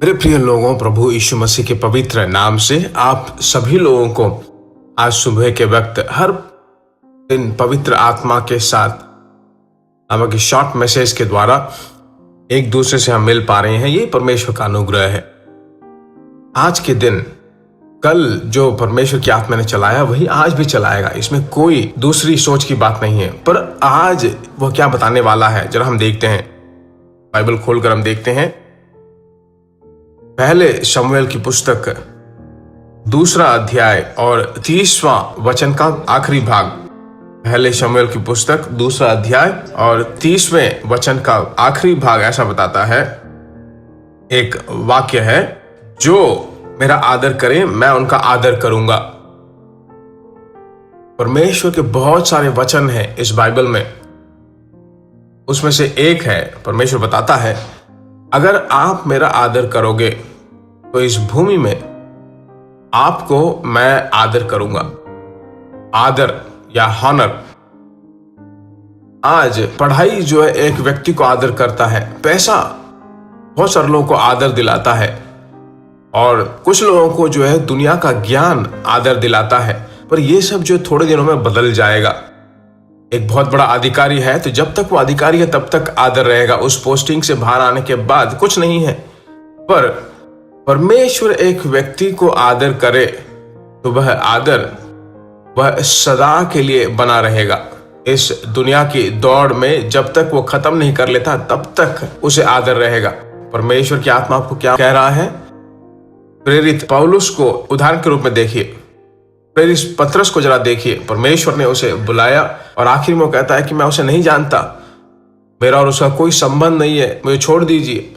मेरे प्रिय लोगों, प्रभु यीशु मसीह के पवित्र नाम से आप सभी लोगों को आज सुबह के वक्त हर दिन पवित्र आत्मा के साथ नामक शॉर्ट मैसेज के द्वारा एक दूसरे से हम मिल पा रहे हैं। ये परमेश्वर का अनुग्रह है। आज के दिन कल जो परमेश्वर की आत्मा ने चलाया वही आज भी चलाएगा, इसमें कोई दूसरी सोच की बात नहीं है। पर आज वह क्या बताने वाला है जरा हम देखते हैं। बाइबल खोलकर हम देखते हैं पहले शमूएल की पुस्तक 2 अध्याय और 30वां वचन का आखिरी भाग। पहले शमूएल की पुस्तक 2 अध्याय और 30वें वचन का आखिरी भाग ऐसा बताता है, एक वाक्य है, जो मेरा आदर करे मैं उनका आदर करूंगा। परमेश्वर के बहुत सारे वचन हैं इस बाइबल में, उसमें से एक है, परमेश्वर बताता है, अगर आप मेरा आदर करोगे तो इस भूमि में आपको मैं आदर करूंगा। आदर या हॉनर। आज पढ़ाई जो है एक व्यक्ति को आदर करता है, पैसा बहुत सारे लोगों को आदर दिलाता है, और कुछ लोगों को जो है दुनिया का ज्ञान आदर दिलाता है। पर ये सब जो थोड़े दिनों में बदल जाएगा। एक बहुत बड़ा अधिकारी है तो जब तक वो अधिकारी है तब तक आदर रहेगा, उस पोस्टिंग से बाहर आने के बाद कुछ नहीं है। पर परमेश्वर एक व्यक्ति को आदर करे तो वह आदर वह सदा के लिए बना रहेगा। इस दुनिया की दौड़ में जब तक वो खत्म नहीं कर लेता तब तक उसे आदर रहेगा। परमेश्वर की आत्मा आपको क्या कह रहा है? प्रेरित पौलुस को उदाहरण के रूप में देखिए, प्रेरित पतरस को जरा देखिए। परमेश्वर ने उसे बुलाया और आखिर में वो कहता है कि मैं उसे नहीं जानता, मेरा और उसका कोई संबंध नहीं है, मुझे छोड़ दीजिए।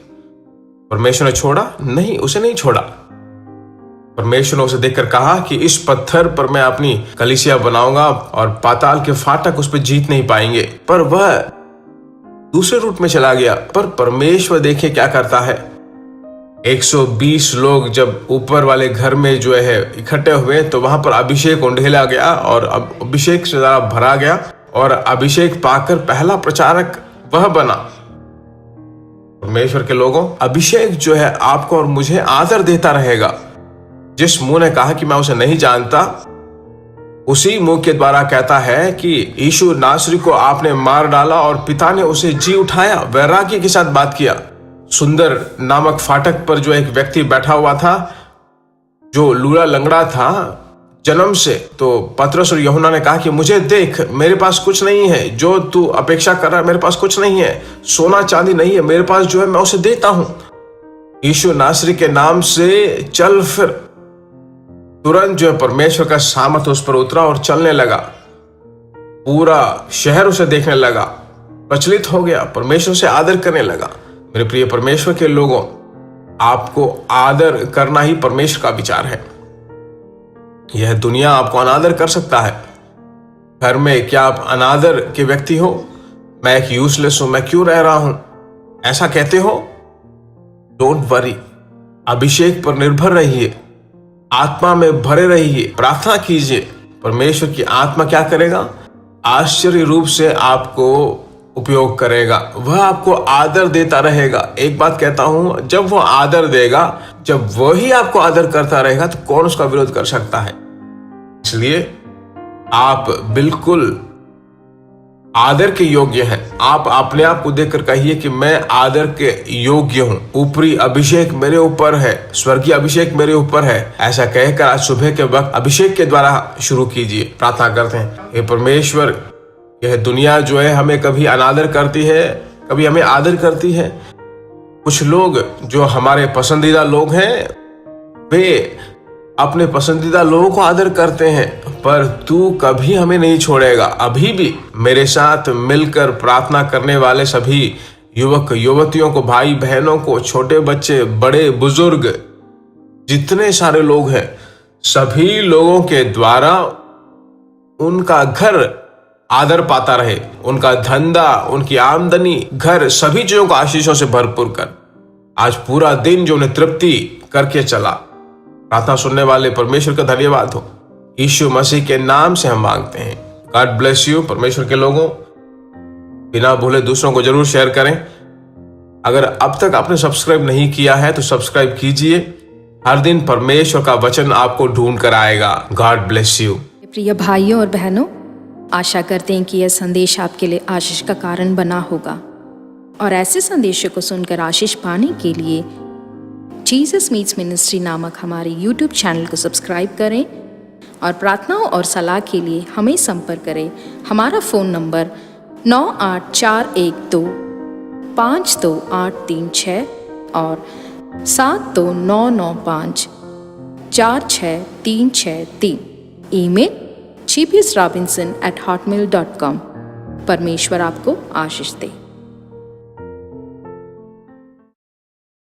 परमेश्वर ने छोड़ा? नहीं, उसे नहीं छोड़ा। परमेश्वर ने उसे देखकर कहा कि इस पत्थर पर मैं अपनी कलीसिया बनाऊंगा और पाताल के फाटक उस पर जीत नहीं पाएंगे। पर वह दूसरे रूट में चला गया। पर परमेश्वर देखिए क्या करता है। 120 लोग जब ऊपर वाले घर में जो है इकट्ठे हुए तो वहां पर अभिषेक उंडेला गया और अभिषेक से ज्यादा भरा गया, और अभिषेक पाकर पहला प्रचारक वह बना। परमेश्वर के लोगों, अभिषेक जो है आपको और मुझे आदर देता रहेगा। जिस मुंह ने कहा कि मैं उसे नहीं जानता, उसी मुंह के द्वारा कहता है कि यीशु नासरी को आपने मार डाला और पिता ने उसे जी उठाया। वैराग्य के साथ बात किया। सुंदर नामक फाटक पर जो एक व्यक्ति बैठा हुआ था, जो लूला लंगड़ा था जन्म से, तो पतरस और यूहन्ना ने कहा कि मुझे देख, मेरे पास कुछ नहीं है, जो तू अपेक्षा कर रहा है मेरे पास कुछ नहीं है, सोना चांदी नहीं है, मेरे पास जो है मैं उसे देता हूं। यीशु नासरी के नाम से चल फिर। तुरंत जो है परमेश्वर का सामर्थ उस पर उतरा और चलने लगा। पूरा शहर उसे देखने लगा, प्रचलित हो गया, परमेश्वर से आदर करने लगा। मेरे प्रिय परमेश्वर के लोगों, आपको आदर करना ही परमेश्वर का विचार है। यह दुनिया आपको अनादर कर सकता है। घर में क्या आप अनादर के व्यक्ति हो? मैं एक यूजलेस हूं, मैं क्यों रह रहा हूं, ऐसा कहते हो? डोंट वरी, अभिषेक पर निर्भर रहिए, आत्मा में भरे रहिए, प्रार्थना कीजिए। परमेश्वर की आत्मा क्या करेगा? आश्चर्य रूप से आपको उपयोग करेगा। वह आपको आदर देता रहेगा। एक बात कहता हूं, जब वो आदर देगा, जब वही आपको आदर करता रहेगा तो कौन उसका विरोध कर सकता है? इसलिए आप बिल्कुल आदर के योग्य हैं। आप अपने आप को देखकर कहिए कि मैं आदर के योग्य हूं, ऊपरी अभिषेक मेरे ऊपर है, स्वर्गीय अभिषेक मेरे ऊपर है। ऐसा कहकर आज सुबह के वक्त अभिषेक के द्वारा शुरू कीजिए। प्रार्थना करते हैं, हे परमेश्वर, यह दुनिया जो है हमें कभी अनादर करती है, कभी हमें आदर करती है। कुछ लोग जो हमारे पसंदीदा लोग हैं, वे अपने पसंदीदा लोगों को आदर करते हैं, पर तू कभी हमें नहीं छोड़ेगा। अभी भी मेरे साथ मिलकर प्रार्थना करने वाले सभी युवक युवतियों को, भाई बहनों को, छोटे बच्चे, बड़े बुजुर्ग, जितने सारे लोग हैं, सभी लोगों के द्वारा उनका घर आदर पाता रहे, उनका धंधा, उनकी आमदनी, घर, सभी चीजों को आशीषों से भरपूर कर आज पूरा दिन जो उन्हें तृप्ति करके चला। प्रार्थना सुनने वाले परमेश्वर का धन्यवाद हो। यीशु मसीह के नाम से हम मांगते हैं। God bless you. परमेश्वर के लोगों, बिना भूले दूसरों को जरूर शेयर करें। अगर अब तक आपने सब्सक्राइब नहीं किया है तो सब्सक्राइब कीजिए। हर दिन परमेश्वर का वचन आपको ढूंढ कर आएगा। God bless you. प्रिय भाइयों और बहनों, आशा करते हैं कि यह संदेश आपके लिए आशीष का कारण बना होगा और ऐसे संदेशों को सुनकर आशीष पाने के लिए जीसस मीट्स मिनिस्ट्री नामक हमारे यूट्यूब चैनल को सब्सक्राइब करें और प्रार्थनाओं और सलाह के लिए हमें संपर्क करें। हमारा फ़ोन नंबर 9841252836 और 7299546363। Email gbsrobinson@hotmail.com। परमेश्वर आपको आशीष दे।